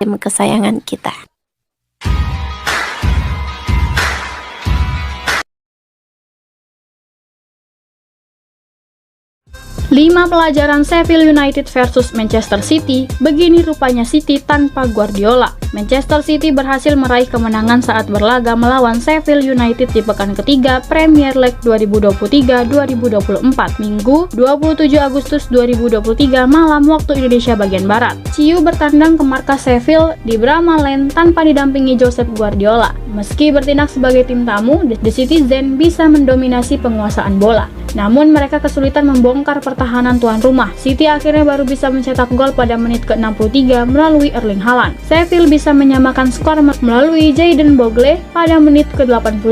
tim kesayangan kita. Lima pelajaran Sheffield United versus Manchester City. Begini rupanya City tanpa Guardiola. Manchester City berhasil meraih kemenangan saat berlaga melawan Sheffield United di pekan ketiga Premier League 2023-2024 Minggu 27 Agustus 2023 malam waktu Indonesia bagian Barat. CU bertandang ke markas Sheffield di Bramall Lane tanpa didampingi Josep Guardiola. Meski bertindak sebagai tim tamu, The Citizen bisa mendominasi penguasaan bola. Namun mereka kesulitan membongkar pertahanan tuan rumah. City akhirnya baru bisa mencetak gol pada menit ke-63 melalui Erling Haaland. Sheffield bisa menyamakan skor melalui Jayden Bogle pada menit ke-85.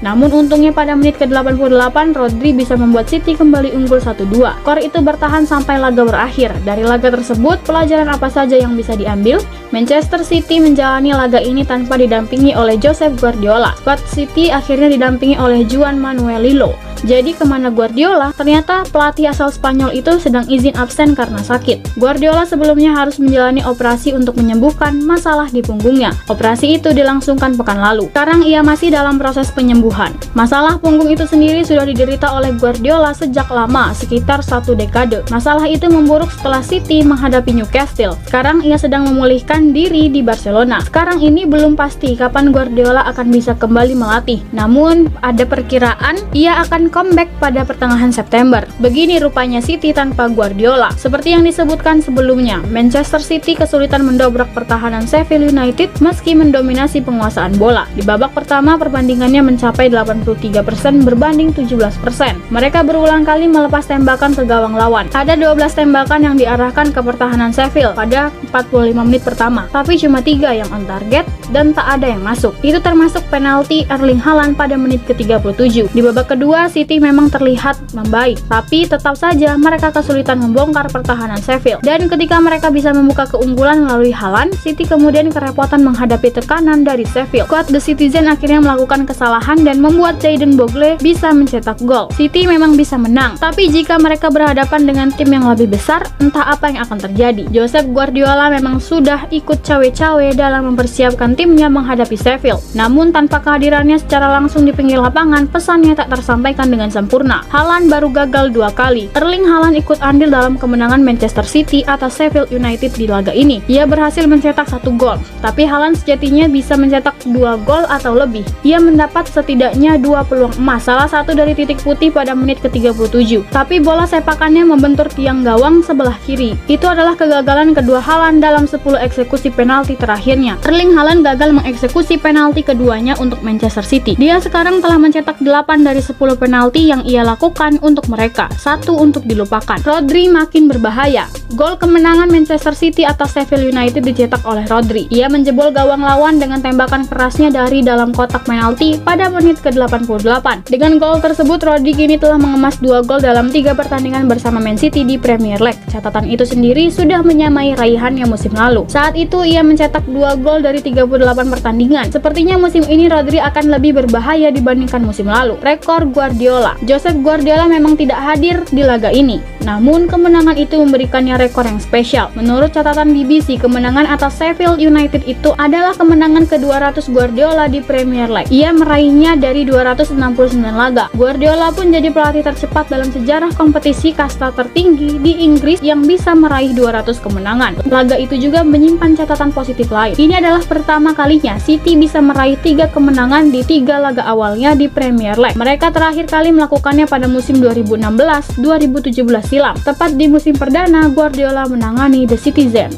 Namun untungnya pada menit ke-88 Rodri bisa membuat City kembali unggul 1-2. Skor itu bertahan sampai laga berakhir. Dari laga tersebut, pelajaran apa saja yang bisa diambil? Manchester City menjalani laga ini tanpa didampingi oleh Josep Guardiola. Squad City akhirnya didampingi oleh Juan Manuel Lillo. Jadi kemana Guardiola? Ternyata pelatih asal Spanyol itu sedang izin absen karena sakit. Guardiola sebelumnya harus menjalani operasi untuk menyembuhkan masalah di punggungnya. Operasi itu dilangsungkan pekan lalu. Sekarang ia masih dalam proses penyembuhan. Masalah punggung itu sendiri sudah diderita oleh Guardiola sejak lama, sekitar 1 dekade. Masalah itu memburuk setelah City menghadapi Newcastle. Sekarang ia sedang memulihkan diri di Barcelona. Sekarang ini belum pasti kapan Guardiola akan bisa kembali melatih. Namun ada perkiraan ia akan comeback pada pertengahan September. Begini rupanya City tanpa Guardiola. Seperti yang disebutkan sebelumnya, Manchester City kesulitan mendobrak pertahanan Sheffield United meski mendominasi penguasaan bola. Di babak pertama perbandingannya mencapai 83% berbanding 17%. Mereka berulang kali melepas tembakan ke gawang lawan. Ada 12 tembakan yang diarahkan ke pertahanan Sheffield pada 45 menit pertama, tapi cuma 3 yang on target dan tak ada yang masuk. Itu termasuk penalti Erling Haaland pada menit ke-37. Di babak kedua, City memang terlihat membaik, tapi tetap saja mereka kesulitan membongkar pertahanan Sheffield. Dan ketika mereka bisa membuka keunggulan melalui Haaland, City kemudian kerepotan menghadapi tekanan dari Sheffield. Squad The Citizen akhirnya melakukan kesalahan dan membuat Jayden Bogle bisa mencetak gol. City memang bisa menang, tapi jika mereka berhadapan dengan tim yang lebih besar, entah apa yang akan terjadi. Josep Guardiola memang sudah ikut cawe-cawe dalam mempersiapkan timnya menghadapi Sheffield. Namun tanpa kehadirannya secara langsung di pinggir lapangan, pesannya tak tersampaikan dengan sempurna. Haaland baru gagal 2 kali. Erling Haaland ikut andil dalam kemenangan Manchester City atas Sheffield United di laga ini. Ia berhasil mencetak 1 gol, tapi Haaland sejatinya bisa mencetak 2 gol atau lebih. Ia mendapat setidaknya 2 peluang emas, salah satu dari titik putih pada menit ke-37. Tapi bola sepakannya membentur tiang gawang sebelah kiri. Itu adalah kegagalan kedua Haaland dalam 10 eksekusi penalti terakhirnya. Erling Haaland gagal mengeksekusi penalti keduanya untuk Manchester City. Dia sekarang telah mencetak 8 dari 10 penalti yang ia lakukan untuk mereka, 1 untuk dilupakan. Rodri makin berbahaya. Gol kemenangan Manchester City atas Sheffield United dicetak oleh Rodri. Ia menjebol gawang lawan dengan tembakan kerasnya dari dalam kotak penalti pada menit ke-88. Dengan gol tersebut, Rodri kini telah mengemas 2 gol dalam 3 pertandingan bersama Man City di Premier League. Catatan itu sendiri sudah menyamai raihannya musim lalu. Saat itu ia mencetak 2 gol dari 38 pertandingan. Sepertinya musim ini Rodri akan lebih berbahaya dibandingkan musim lalu. Rekor Guardiola. Josep Guardiola memang tidak hadir di laga ini, namun kemenangan itu memberikannya rekor yang spesial. Menurut catatan BBC, kemenangan atas Sheffield United itu adalah kemenangan ke-200 Guardiola di Premier League. Ia meraihnya dari 269 laga. Guardiola pun jadi pelatih tercepat dalam sejarah kompetisi kasta tertinggi di Inggris yang bisa meraih 200 kemenangan. Laga itu juga menyimpan catatan positif lain. Ini adalah pertama kalinya City bisa meraih 3 kemenangan di 3 laga awalnya di Premier League. Mereka terakhir kali melakukannya pada musim 2016-2017 silam. Tepat di musim perdana Guardiola menangani The Citizen.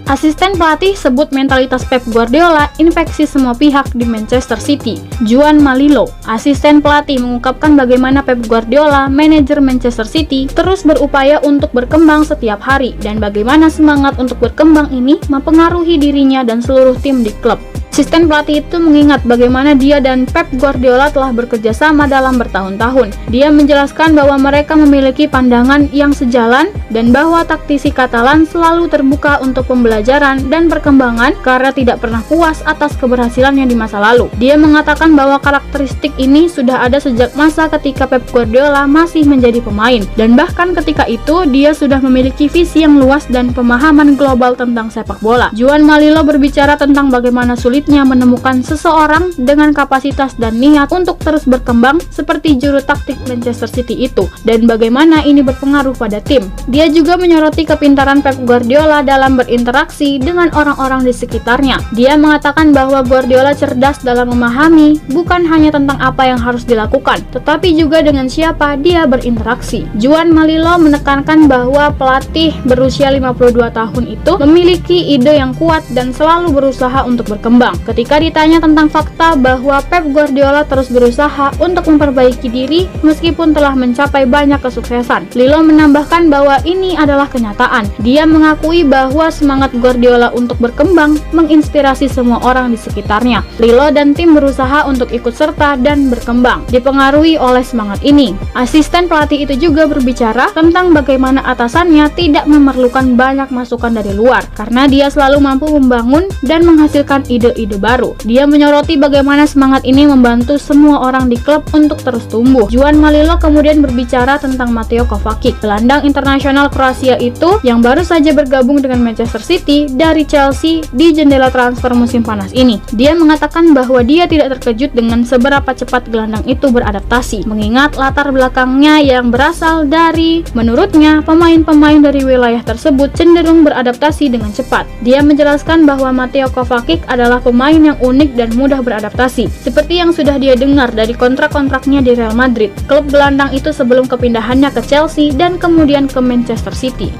Asisten pelatih sebut mentalitas Pep Guardiola infeksi semua pihak di Manchester City. Juan Malillo, asisten pelatih, mengungkapkan bagaimana Pep Guardiola, manajer Manchester City, terus berupaya untuk berkembang setiap hari dan bagaimana semangat untuk berkembang ini mempengaruhi dirinya dan seluruh tim di klub. Asisten pelatih itu mengingat bagaimana dia dan Pep Guardiola telah bekerja sama dalam bertahun-tahun. Dia menjelaskan bahwa mereka memiliki pandangan yang sejalan dan bahwa taktisi Katalan selalu terbuka untuk pembelajaran dan perkembangan karena tidak pernah puas atas keberhasilannya di masa lalu. Dia mengatakan bahwa karakteristik ini sudah ada sejak masa ketika Pep Guardiola masih menjadi pemain, dan bahkan ketika itu dia sudah memiliki visi yang luas dan pemahaman global tentang sepak bola. Juan Malilo berbicara tentang bagaimana sulitnya menemukan seseorang dengan kapasitas dan niat untuk terus berkembang seperti juru taktik Manchester City itu, dan bagaimana ini berpengaruh pada tim. Dia juga menyoroti kepintaran Pep Guardiola dalam berinteraksi dengan orang-orang di sekitarnya. Dia mengatakan bahwa Guardiola cerdas dalam memahami bukan hanya tentang apa yang harus dilakukan, tetapi juga dengan siapa dia berinteraksi. Juan Malilo menekankan bahwa pelatih berusia 52 tahun itu memiliki ide yang kuat dan selalu berusaha untuk berkembang. Ketika ditanya tentang fakta bahwa Pep Guardiola terus berusaha untuk memperbaiki diri meskipun telah mencapai banyak kesuksesan, Lilo menambahkan bahwa ini adalah kenyataan. Dia mengakui bahwa semangat Guardiola untuk berkembang menginspirasi semua orang di sekitarnya. Lilo dan tim berusaha untuk ikut serta dan berkembang, dipengaruhi oleh semangat ini. Asisten pelatih itu juga berbicara tentang bagaimana atasannya tidak memerlukan banyak masukan dari luar karena dia selalu mampu membangun dan menghasilkan ide-ide baru. Dia menyoroti bagaimana semangat ini membantu semua orang di klub untuk terus tumbuh. Juan Malilo kemudian berbicara tentang Mateo Kovacic, gelandang internasional Kroasia itu yang baru saja bergabung dengan Manchester City dari Chelsea di jendela transfer musim panas ini. Dia mengatakan bahwa dia tidak terkejut dengan seberapa cepat gelandang itu beradaptasi, mengingat latar belakangnya yang berasal dari, menurutnya, pemain-pemain dari wilayah tersebut cenderung beradaptasi dengan cepat. Dia menjelaskan bahwa Mateo Kovacic adalah pemain yang unik dan mudah beradaptasi, seperti yang sudah dia dengar dari kontrak-kontraknya di Real Madrid, klub gelandang itu sebelum kepindahannya ke Chelsea dan kemudian ke Manchester City.